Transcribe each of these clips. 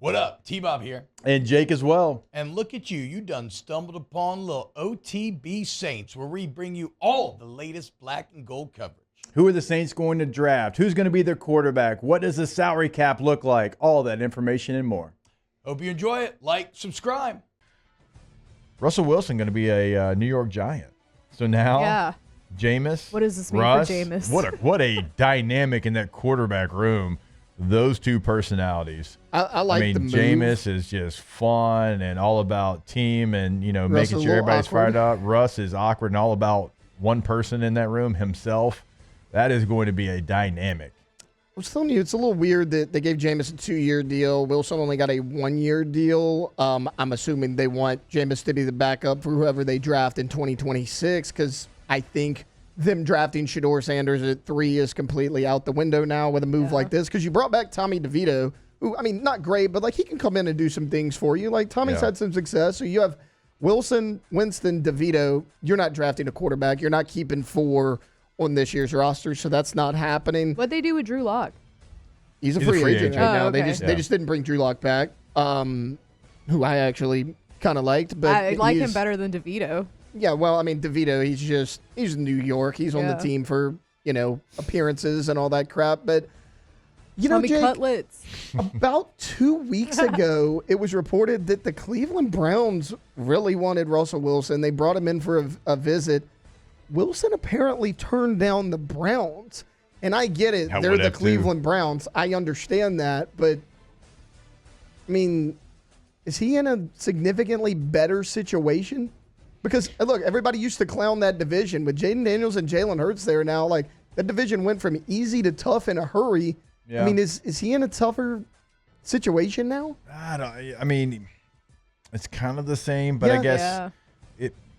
What up? T-Bob here. And Jake as well. And look at you. You done stumbled upon little OTB Saints, where we bring you all the latest black and gold coverage. Who are the Saints going to draft? Who's going to be their quarterback? What does the salary cap look like? All that information and more. Hope you enjoy it. Like, subscribe. Russell Wilson going to be a New York Giant. So now, Jameis, what does this mean Russ, for Jameis? What a dynamic in that quarterback room. Those two personalities. I like the move. Jameis is just fun and all about team and, making sure everybody's fired up. Russ is awkward and all about one person in that room, himself. That is going to be a dynamic. I was telling you, it's a little weird that they gave Jameis a 2-year deal. Wilson only got a 1-year deal. I'm assuming they want Jameis to be the backup for whoever they draft in 2026 because I think them drafting Shedeur Sanders at 3 is completely out the window now with a move like this because you brought back Tommy DeVito, who, not great, but, he can come in and do some things for you. Tommy's had some success. So you have Wilson, Winston, DeVito. You're not drafting a quarterback. You're not keeping 4 on this year's roster, so that's not happening. What'd they do with Drew Lock? He's a free agent right now. Okay. They just didn't bring Drew Lock back, who I actually kind of liked. But I like him better than DeVito. Yeah, well, DeVito, he's New York. He's on the team for, appearances and all that crap. But, Jake, cutlets. About 2 weeks ago, it was reported that the Cleveland Browns really wanted Russell Wilson. They brought him in for a visit. Wilson apparently turned down the Browns. And I get it. They're the Cleveland Browns. I understand that. But, is he in a significantly better situation? Because, look, everybody used to clown that division. With Jaden Daniels and Jalen Hurts there now, that division went from easy to tough in a hurry. Yeah. Is he in a tougher situation now? It's kind of the same, but I guess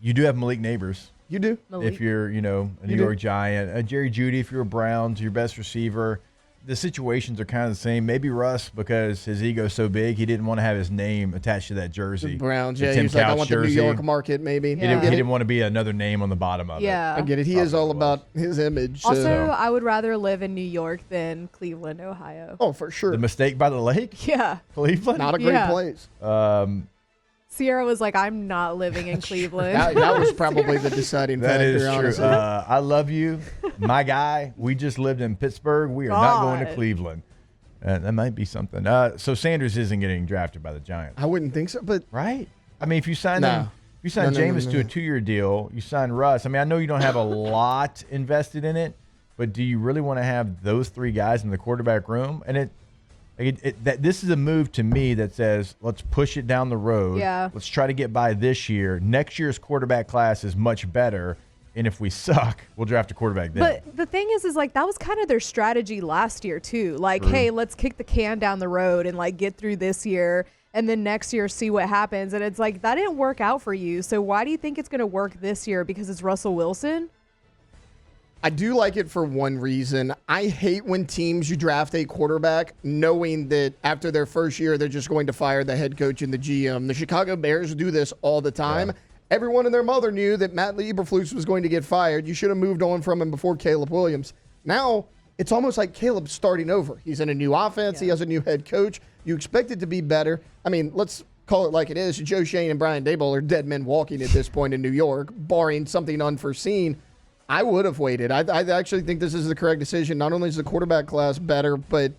you do have Malik Neighbors. You do. If you're, a New York Giant. Jerry Jeudy, if you're a Browns, your best receiver. The situations are kind of the same. Maybe Russ, because his ego's so big, he didn't want to have his name attached to that jersey. The Browns, the he's like, I want jersey. The New York market, maybe. He didn't want to be another name on the bottom of it. I get it. He is all about his image. Also, I would rather live in New York than Cleveland, Ohio. Oh, for sure. The mistake by the lake? Yeah. Cleveland? Not a great place. Sierra was like, I'm not living in Cleveland. that was probably the deciding factor. That is true. Honestly. I love you, my guy. We just lived in Pittsburgh. We are not going to Cleveland. That might be something. So Sanders isn't getting drafted by the Giants. I wouldn't think so, but right. If you sign them, if you sign Jameis to a 2-year deal, you sign Russ. I know you don't have a lot invested in it, but do you really want to have those 3 guys in the quarterback room? And this is a move to me that says, let's push it down the road. Yeah. Let's try to get by this year. Next year's quarterback class is much better. And if we suck, we'll draft a quarterback then. But the thing is that was kind of their strategy last year too. Hey, let's kick the can down the road and get through this year and then next year see what happens. And it's that didn't work out for you. So why do you think it's going to work this year? Because it's Russell Wilson? I do like it for one reason. I hate when teams you draft a quarterback knowing that after their first year, they're just going to fire the head coach and the GM. The Chicago Bears do this all the time. Yeah. Everyone and their mother knew that Matt Eberflus was going to get fired. You should have moved on from him before Caleb Williams. Now, it's almost like Caleb's starting over. He's in a new offense. Yeah. He has a new head coach. You expect it to be better. Let's call it like it is. Joe Shane and Brian Daboll are dead men walking at this point in New York, barring something unforeseen. I would have waited. I actually think this is the correct decision. Not only is the quarterback class better, but,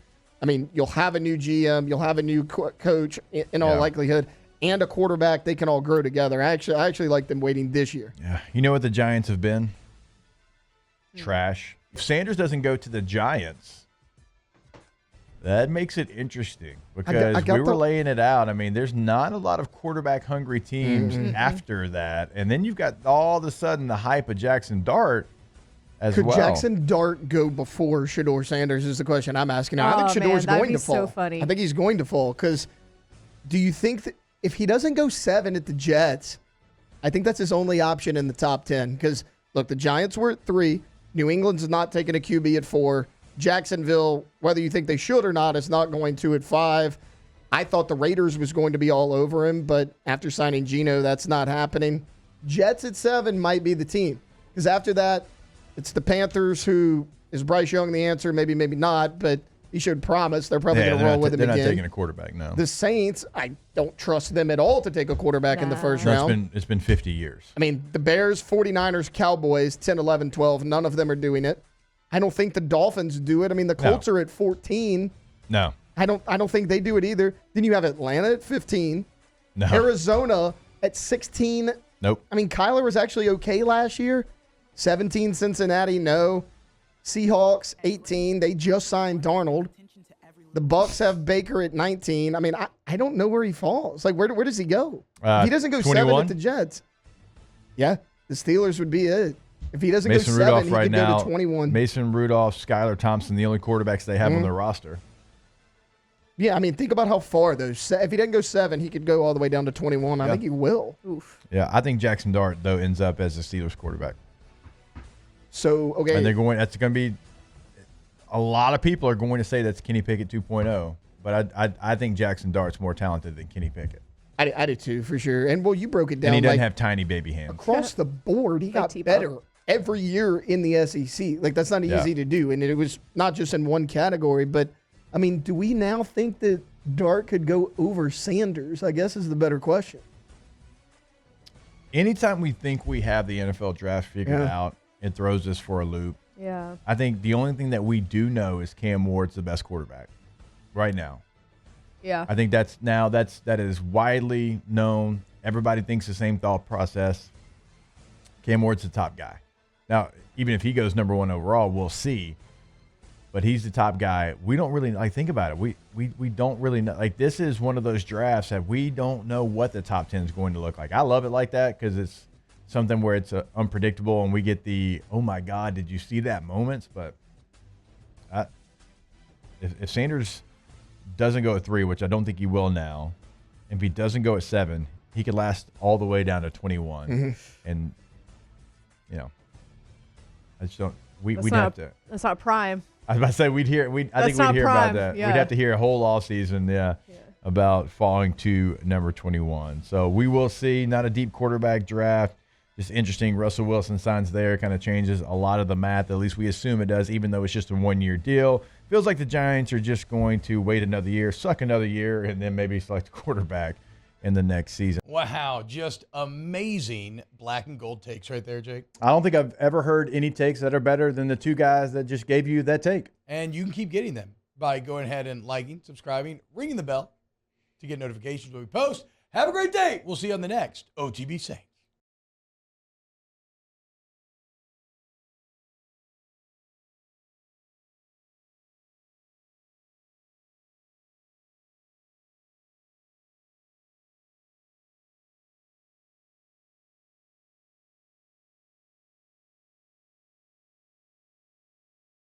you'll have a new GM, you'll have a new coach in all likelihood, and a quarterback. They can all grow together. I actually like them waiting this year. Yeah. You know what the Giants have been? Trash. If Sanders doesn't go to the Giants, that makes it interesting because we were laying it out. There's not a lot of quarterback-hungry teams after that. And then you've got all of a sudden the hype of Jackson Dart as well. Could Jackson Dart go before Shedeur Sanders is the question I'm asking now. I think Shedeur's going to fall. So funny. I think he's going to fall because do you think that if he doesn't go 7 at the Jets, I think that's his only option in the top 10 because, look, the Giants were at 3. New England's not taking a QB at 4. Jacksonville, whether you think they should or not, is not going to at 5. I thought the Raiders was going to be all over him, but after signing Geno, that's not happening. Jets at 7 might be the team because after that, it's the Panthers who is Bryce Young the answer? Maybe, maybe not, but He showed promise. They're probably going to roll with him again. They're not taking a quarterback, no. The Saints, I don't trust them at all to take a quarterback in the first round. It's been 50 years. I mean, the Bears, 49ers, Cowboys, 10, 11, 12, none of them are doing it. I don't think the Dolphins do it. I mean, the Colts are at 14. No. I don't think they do it either. Then you have Atlanta at 15. No. Arizona at 16. Nope. I mean, Kyler was actually okay last year. 17, Cincinnati, no. Seahawks, 18. They just signed Darnold. The Bucks have Baker at 19. I mean, I don't know where he falls. Like, where does he go? If he doesn't go 21? 7 at the Jets. Yeah, the Steelers would be it. If he doesn't Mason go 7, Rudolph he right could now, go to 21. Mason Rudolph, Skylar Thompson, the only quarterbacks they have on their roster. Yeah, I mean, think about how far those. If he doesn't go 7, he could go all the way down to 21. I think he will. Oof. Yeah, I think Jackson Dart, though, ends up as the Steelers quarterback. So, okay. And that's going to be, a lot of people are going to say that's Kenny Pickett 2.0, but I think Jackson Dart's more talented than Kenny Pickett. I do too, for sure. And, well, you broke it down. And he doesn't have tiny baby hands. Across the board, he got better every year in the SEC. Like, that's not easy to do. And it was not just in one category, but, I mean, do we now think that Dart could go over Sanders, I guess is the better question. Anytime we think we have the NFL draft figured out, it throws us for a loop. Yeah. I think the only thing that we do know is Cam Ward's the best quarterback right now. Yeah. I think that is widely known. Everybody thinks the same thought process. Cam Ward's the top guy. Now, even if he goes number 1 overall, we'll see. But he's the top guy. We don't really think about it. We don't really know. Like, this is one of those drafts that we don't know what the top 10 is going to look like. I love it like that because it's something where it's unpredictable and we get the, oh my God, did you see that moments? But if Sanders doesn't go at 3, which I don't think he will now, if he doesn't go at 7, he could last all the way down to 21. Mm-hmm. And, I just don't, That's not prime. I was about to say I think we'd hear prime. about that. Yeah. We'd have to hear a whole offseason, about falling to number 21. So we will see. Not a deep quarterback draft. Just interesting. Russell Wilson signs there, kind of changes a lot of the math. At least we assume it does, even though it's just a 1-year deal. Feels like the Giants are just going to wait another year, suck another year, and then maybe select a quarterback in the next season. Wow, just amazing black and gold takes right there, Jake. I don't think I've ever heard any takes that are better than the two guys that just gave you that take. And you can keep getting them by going ahead and liking, subscribing, ringing the bell to get notifications when we post. Have a great day. We'll see you on the next OTB Saints.